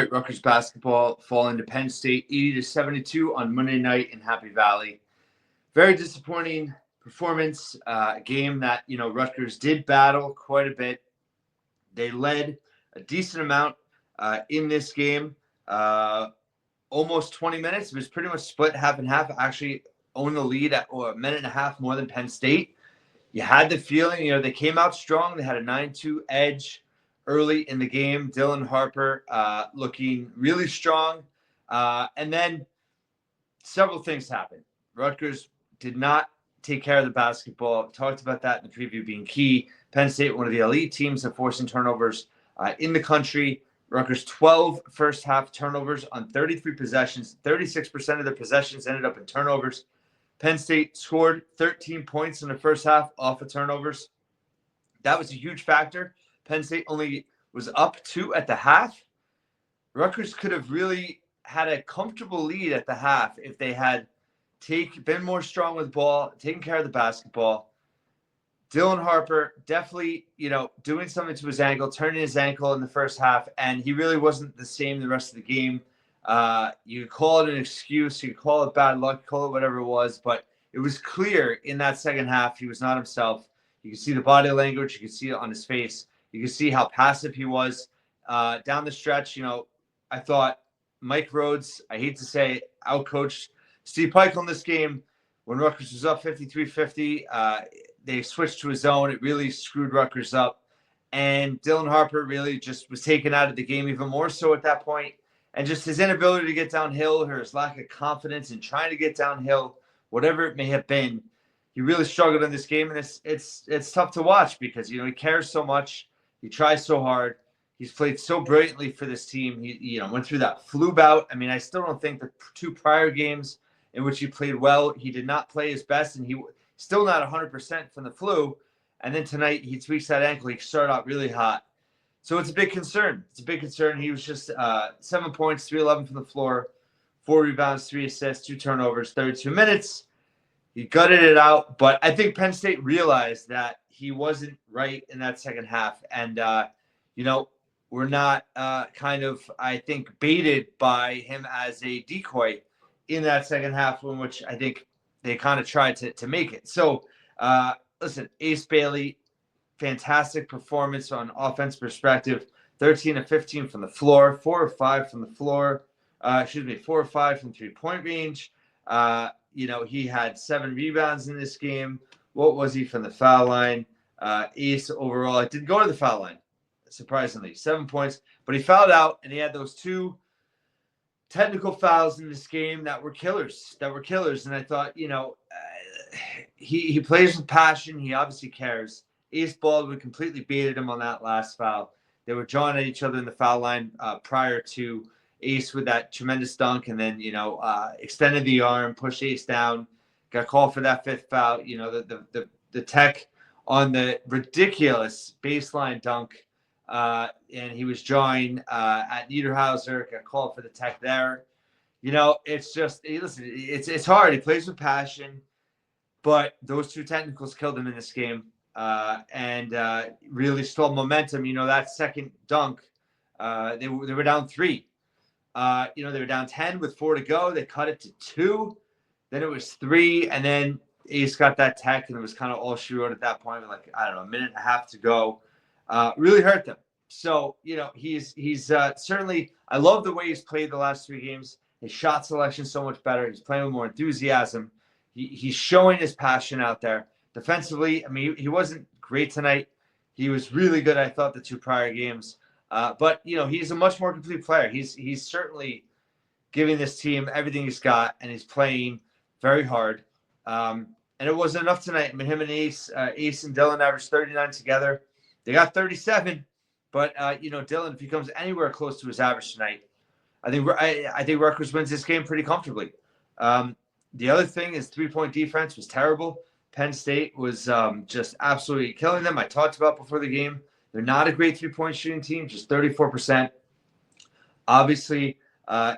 Detroit. Rutgers basketball falling to Penn State 80-72 on Monday night in Happy Valley. Very disappointing performance. A game that, Rutgers did battle quite a bit. They led a decent amount in this game. Almost 20 minutes. It was pretty much split half and half. Actually owned the lead at a minute and a half more than Penn State. You had the feeling, they came out strong. They had a 9-2 edge early in the game. Dylan Harper looking really strong. And then several things happened. Rutgers did not take care of the basketball. Talked about that in the preview being key. Penn State, one of the elite teams of forcing turnovers in the country. Rutgers 12 first half turnovers on 33 possessions. 36% of their possessions ended up in turnovers. Penn State scored 13 points in the first half off of turnovers. That was a huge factor. Penn State only was up 2 at the half. Rutgers could have really had a comfortable lead at the half if they had been more strong with the ball, taken care of the basketball. Dylan Harper definitely, doing something to his ankle, turning his ankle in the first half, and he really wasn't the same the rest of the game. You could call it an excuse, you could call it bad luck, call it whatever it was, but it was clear in that second half he was not himself. You could see the body language, you could see it on his face, you could see how passive he was. Down the stretch, I thought Mike Rhodes, I hate to say, outcoached Steve Peichel in this game. When Rutgers was up 53-50, they switched to a zone. It really screwed Rutgers up. And Dylan Harper really just was taken out of the game even more so at that point. And just his inability to get downhill, or his lack of confidence in trying to get downhill, whatever it may have been, he really struggled in this game. And it's tough to watch because, he cares so much. He tries so hard. He's played so brilliantly for this team. He went through that flu bout. I mean, I still don't think the 2 prior games in which he played well, he did not play his best, and he still not 100% from the flu. And then tonight he tweaks that ankle. He started out really hot. So it's a big concern. He was just 7 points, 3-11 from the floor, 4 rebounds, 3 assists, 2 turnovers, 32 minutes. He gutted it out. But I think Penn State realized that he wasn't right in that second half. And, we're not I think, baited by him as a decoy in that second half, in which I think they kind of tried to make it. So, listen, Ace Bailey, fantastic performance on offense perspective. 13 of 15 from the floor, 4 of 5 from the floor. 4 of 5 from 3-point range. He had 7 rebounds in this game. What was he from the foul line? Ace overall. It didn't go to the foul line, surprisingly. 7 points. But he fouled out, and he had those 2 technical fouls in this game that were killers. And I thought, he plays with passion. He obviously cares. Ace Baldwin completely baited him on that last foul. They were jawing at each other in the foul line prior to Ace with that tremendous dunk, and then, extended the arm, pushed Ace down, got called for that 5th foul. The tech on the ridiculous baseline dunk, and he was jawing at Niederhauser, got called for the tech there. It's just, listen, it's hard. He plays with passion, but those 2 technicals killed him in this game, and really stole momentum. That second dunk, they were down 3. They were down 10 with 4 to go. They cut it to 2. Then it was 3, and then Ace got that tech, and it was kind of all she wrote at that point, with a minute and a half to go. Really hurt them. So, he's certainly, I love the way he's played the last 3 games. His shot selection is so much better. He's playing with more enthusiasm. He's showing his passion out there. Defensively, I mean, he wasn't great tonight. He was really good, I thought, the 2 prior games. But, he's a much more complete player. He's certainly giving this team everything he's got, and he's playing very hard. And it wasn't enough tonight. I mean, him and Ace and Dylan averaged 39 together. They got 37, but Dylan, if he comes anywhere close to his average tonight, I think Rutgers wins this game pretty comfortably. The other thing is 3-point defense was terrible. Penn State was just absolutely killing them. I talked about before the game. They're not a great 3-point shooting team, just 34%. Obviously,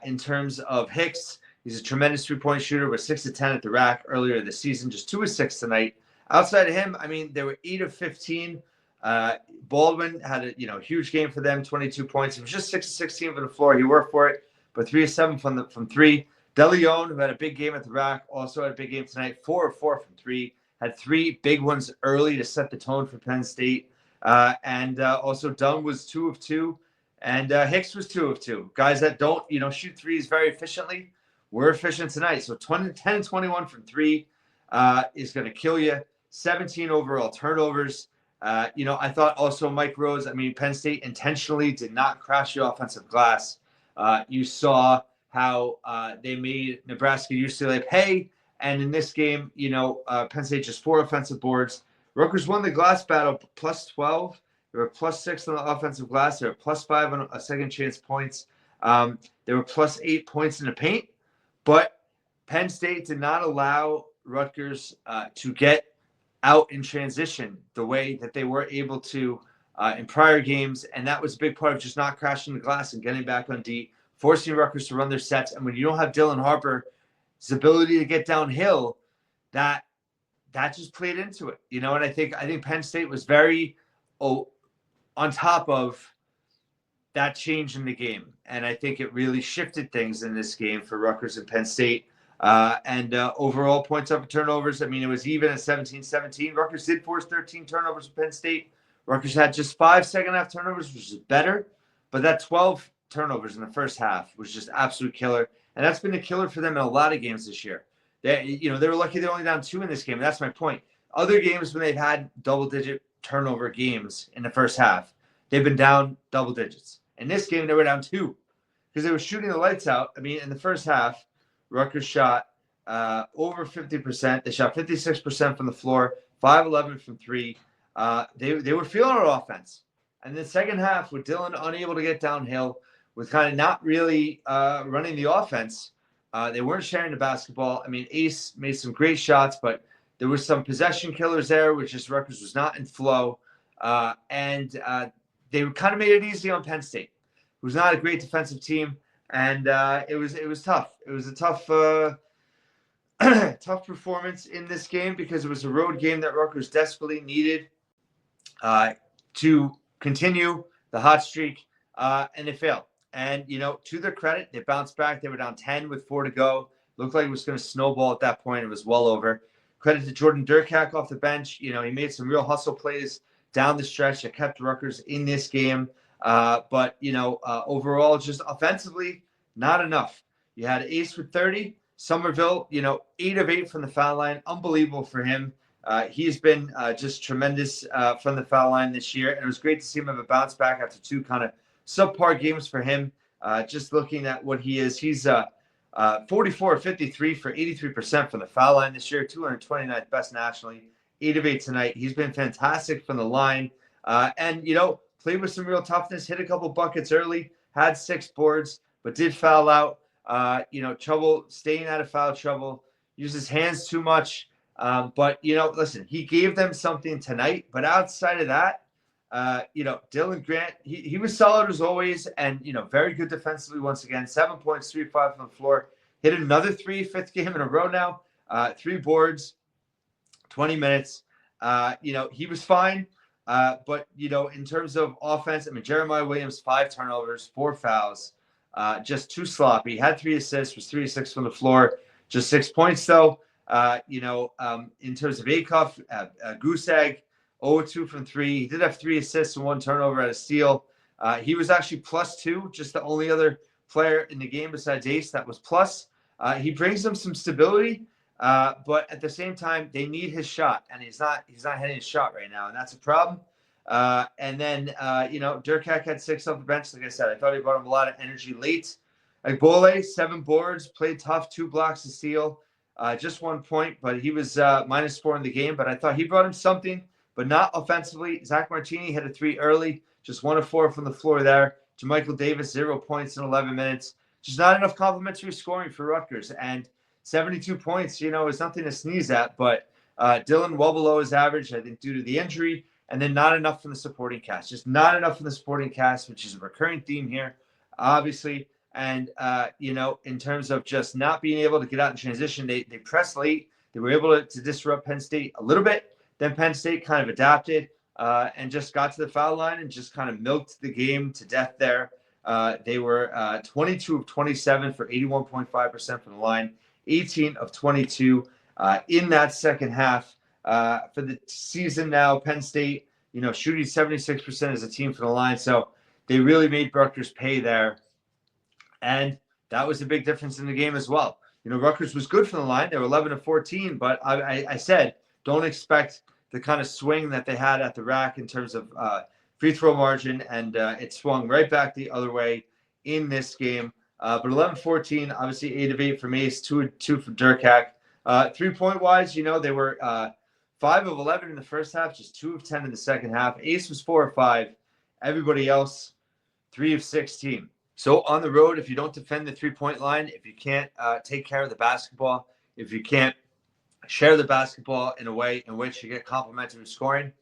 in terms of Hicks, he's a tremendous 3-point shooter with 6 of 10 at the rack earlier this season, just 2 of 6 tonight. Outside of him, I mean, they were 8 of 15 Baldwin had a huge game for them, 22 points. He was just 6 of 16 from the floor. He worked for it, but 3 of 7 from three. DeLeon, who had a big game at the rack, also had a big game tonight. 4 of 4 from three. Had 3 big ones early to set the tone for Penn State. And also Dunn was 2 of 2. And Hicks was 2 of 2. Guys that don't, shoot threes very efficiently were efficient tonight. So 10 and 21 from 3 is going to kill you. 17 overall turnovers. I thought also Mike Rose, Penn State intentionally did not crash the offensive glass. You saw how they made Nebraska UCLA pay. And in this game, Penn State just 4 offensive boards. Rutgers won the glass battle plus 12. They were plus 6 on the offensive glass. They were plus 5 on a second chance points. They were plus 8 points in the paint. But Penn State did not allow Rutgers to get out in transition the way that they were able to in prior games. And that was a big part of just not crashing the glass and getting back on D, forcing Rutgers to run their sets. And when you don't have Dylan Harper's ability to get downhill, that just played into it. And I think Penn State was very on top of that change in the game. And I think it really shifted things in this game for Rutgers and Penn State. And overall points up for turnovers, it was even at 17-17. Rutgers did force 13 turnovers for Penn State. Rutgers had just 5 second-half turnovers, which is better. But that 12 turnovers in the first half was just absolute killer. And that's been a killer for them in a lot of games this year. They were lucky they're only down 2 in this game. And that's my point. Other games when they've had double-digit turnover games in the first half, they've been down double digits. In this game, they were down 2 because they were shooting the lights out. In the first half, Rutgers shot over 50%. They shot 56% from the floor, 5-11 from 3. They were feeling our offense. And the second half, with Dylan unable to get downhill, with kind of not really running the offense, they weren't sharing the basketball. Ace made some great shots, but there was some possession killers there, which just Rutgers was not in flow. And they kind of made it easy on Penn State, who's not a great defensive team. And it was tough. It was a tough tough performance in this game because it was a road game that Rutgers desperately needed to continue the hot streak, and they failed. And, to their credit, they bounced back. They were down 10 with 4 to go. Looked like it was going to snowball at that point. It was well over. Credit to Jordan Durkak off the bench. He made some real hustle plays down the stretch that kept Rutgers in this game. But overall, just offensively, not enough. You had Ace with 30. Somerville, 8 of 8 from the foul line. Unbelievable for him. He's been just tremendous from the foul line this year. And it was great to see him have a bounce back after 2 kind of subpar games for him. Just looking at what he is, he's 44 of 53 for 83% from the foul line this year, 229th best nationally, 8 of 8 tonight. He's been fantastic from the line. And, played with some real toughness, hit a couple buckets early, had 6 boards, but did foul out. Trouble staying out of foul trouble, uses hands too much. But, listen, he gave them something tonight. But outside of that, Dylan Grant, he was solid as always and, very good defensively once again. 7 points, 3-5 from the floor. Hit another 3, 5th game in a row now. 3 boards, 20 minutes. He was fine. But, in terms of offense, Jeremiah Williams, 5 turnovers, 4 fouls, just too sloppy. Had 3 assists, was 3 of 6 from the floor, just 6 points, though. In terms of Acuff, goose egg, 0-2 from 3. He did have 3 assists and 1 turnover at a steal. He was actually +2, just the only other player in the game besides Ace that was plus. He brings them some stability. But at the same time, they need his shot, and he's not hitting his shot right now, and that's a problem. And then, Durkak had 6 off the bench. Like I said, I thought he brought him a lot of energy late. Agbole, 7 boards, played tough, 2 blocks to steal, just 1 point, but he was -4 in the game. But I thought he brought him something, but not offensively. Zach Martini hit a 3 early, just 1 of 4 from the floor there. JaMychal Davis, 0 points in 11 minutes. Just not enough complimentary scoring for Rutgers. And 72 points, is nothing to sneeze at, but Dylan well below his average, I think, due to the injury, and then not enough from the supporting cast. Just not enough from the supporting cast, which is a recurring theme here, obviously. And, in terms of just not being able to get out in transition, they pressed late. They were able to disrupt Penn State a little bit. Then Penn State kind of adapted. and just got to the foul line and just kind of milked the game to death there. They were 22 of 27 for 81.5% from the line, 18 of 22 in that second half. For the season now, Penn State, shooting 76% as a team from the line. So they really made Rutgers pay there. And that was a big difference in the game as well. Rutgers was good from the line. They were 11 of 14, but I said, don't expect the kind of swing that they had at the rack in terms of free throw margin, and it swung right back the other way in this game. But 11-14, obviously 8 of 8 from Ace, 2 from Durkak. 3-point wise, they were 5 of 11 in the first half, just 2 of 10 in the second half. Ace was 4 of 5. Everybody else, 3 of 16. So on the road, if you don't defend the 3-point line, if you can't take care of the basketball, if you can't share the basketball in a way in which you get complementary scoring,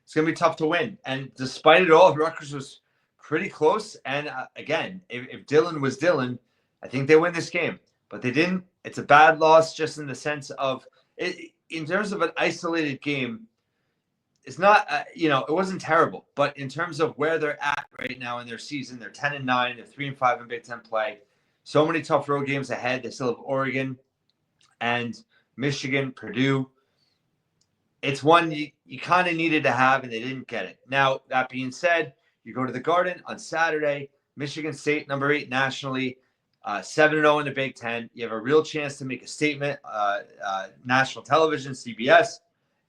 it's going to be tough to win. And despite it all, Rutgers was pretty close. And again, if Dylan was Dylan, I think they win this game. But they didn't. It's a bad loss just in the sense of it, in terms of an isolated game. It's not, it wasn't terrible. But in terms of where they're at right now in their season, they're 10-9, they're 3-5 in Big Ten play. So many tough road games ahead. They still have Oregon and Michigan, Purdue. It's one you kind of needed to have, and they didn't get it. Now, that being said, you go to the Garden on Saturday. Michigan State, number 8 nationally, 7-0 in the Big Ten. You have a real chance to make a statement, national television, CBS,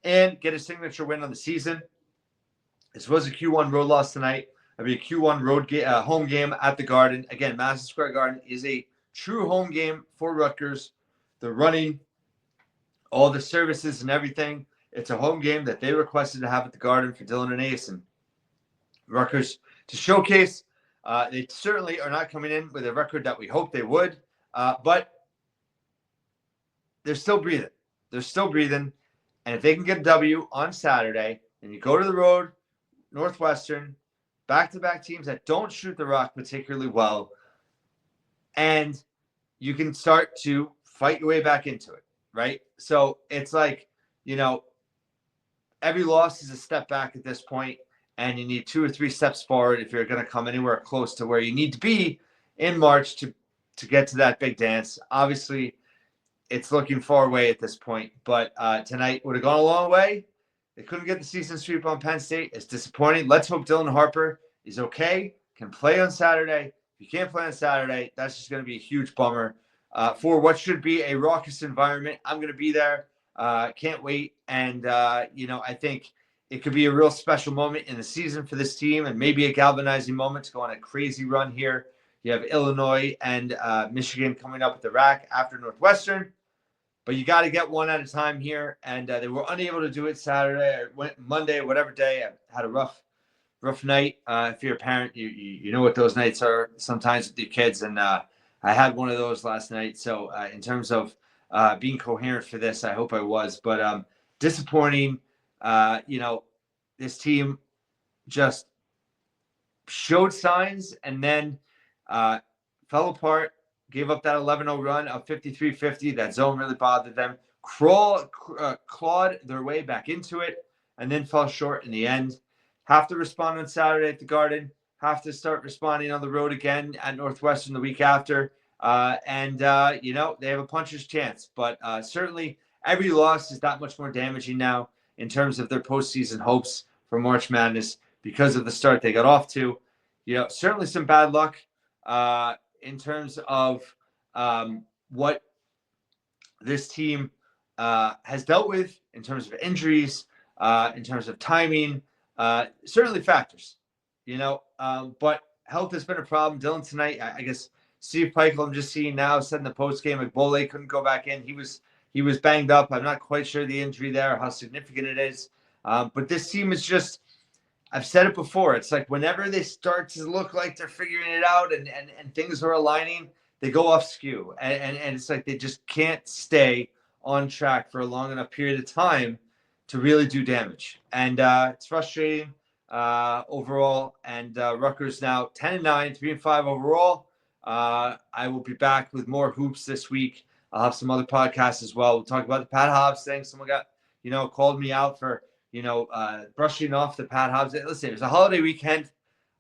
and get a signature win on the season. This was a Q1 road loss tonight. It'll be a Q1 home game at the Garden. Again, Madison Square Garden is a true home game for Rutgers. They're running all the services and everything. It's a home game that they requested to have at the Garden for Dylan and Ace and Rutgers to showcase. They certainly are not coming in with a record that we hope they would, but they're still breathing. They're still breathing. And if they can get a W on Saturday, and you go to the road, Northwestern, back-to-back teams that don't shoot the rock particularly well, and you can start to fight your way back into it, right? So it's like, every loss is a step back at this point, and you need 2 or 3 steps forward if you're going to come anywhere close to where you need to be in March to get to that big dance. Obviously, it's looking far away at this point, but tonight would have gone a long way. They couldn't get the season sweep on Penn State. It's disappointing. Let's hope Dylan Harper is okay, can play on Saturday. If you can't play on Saturday, that's just going to be a huge bummer for what should be a raucous environment. I'm going to be there. Can't wait. And, I think it could be a real special moment in the season for this team and maybe a galvanizing moment to go on a crazy run here. You have Illinois and Michigan coming up at the rack after Northwestern. But you got to get one at a time here. And they were unable to do it Saturday or Monday, whatever day. I had a rough night. If you're a parent, you know what those nights are sometimes with your kids. And I had one of those last night. So in terms of being coherent for this, I hope I was. But disappointing. This team just showed signs and then fell apart, gave up that 11-0 run of 53-50. That zone really bothered them. Clawed their way back into it and then fell short in the end. Have to respond on Saturday at the Garden. Have to start responding on the road again at Northwestern the week after. They have a puncher's chance. But certainly every loss is that much more damaging now in terms of their postseason hopes for March Madness because of the start they got off to. Certainly some bad luck in terms of what this team has dealt with in terms of injuries, in terms of timing, certainly factors, but health has been a problem. Dylan tonight, I guess Steve Peichel, I'm just seeing now, said in the post game, Igbole couldn't go back in. He was banged up. I'm not quite sure the injury there, how significant it is. But this team is just, I've said it before, it's like whenever they start to look like they're figuring it out and things are aligning, they go off skew. And it's like they just can't stay on track for a long enough period of time to really do damage. And it's frustrating overall. And Rutgers now 10-9, 3-5 overall. I will be back with more hoops this week. I'll have some other podcasts as well. We'll talk about the Pat Hobbs thing. Someone got, called me out for brushing off the Pat Hobbs. Listen, it was a holiday weekend.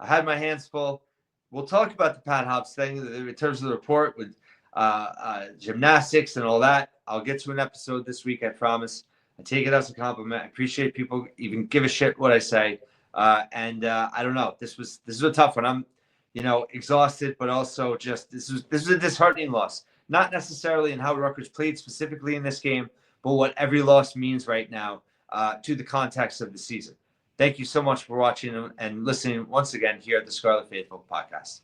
I had my hands full. We'll talk about the Pat Hobbs thing in terms of the report with gymnastics and all that. I'll get to an episode this week, I promise. I take it as a compliment. I appreciate people even give a shit what I say. I don't know. This was a tough one. I'm, exhausted, but also just this was a disheartening loss. Not necessarily in how Rutgers played specifically in this game, but what every loss means right now to the context of the season. Thank you so much for watching and listening once again here at the Scarlet Faithful podcast.